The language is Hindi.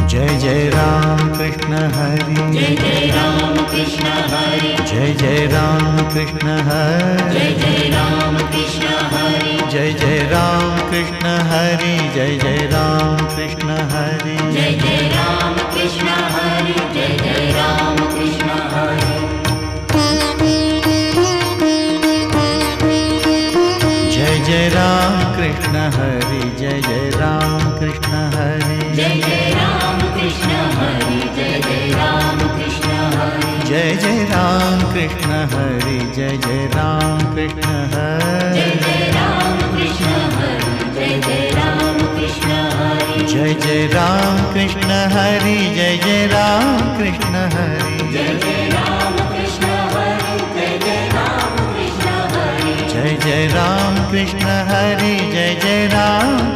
जय जय राम कृष्ण हरि, जय जय राम कृष्ण हरि, जय जय राम कृष्ण हरि, जय जय राम कृष्ण हरि, जय जय राम कृष्ण हरि, जय जय राम कृष्ण हरि, जय जय राम कृष्ण हरि, जय जय राम कृष्ण हरि। जय जय राम कृष्ण हरि, जय जय राम कृष्ण हरि, जय जय राम कृष्ण हरि, जय जय राम कृष्ण हरि, जय जय राम कृष्ण हरि, जय जय राम कृष्ण हरि, जय जय राम कृष्ण हरि, जय जय राम कृष्ण हरि, जय जय राम कृष्ण हरि, जय जय राम कृष्ण हरि, जय जय राम कृष्ण हरि, जय जय राम कृष्ण हरि, जय जय राम कृष्ण हरि, जय जय राम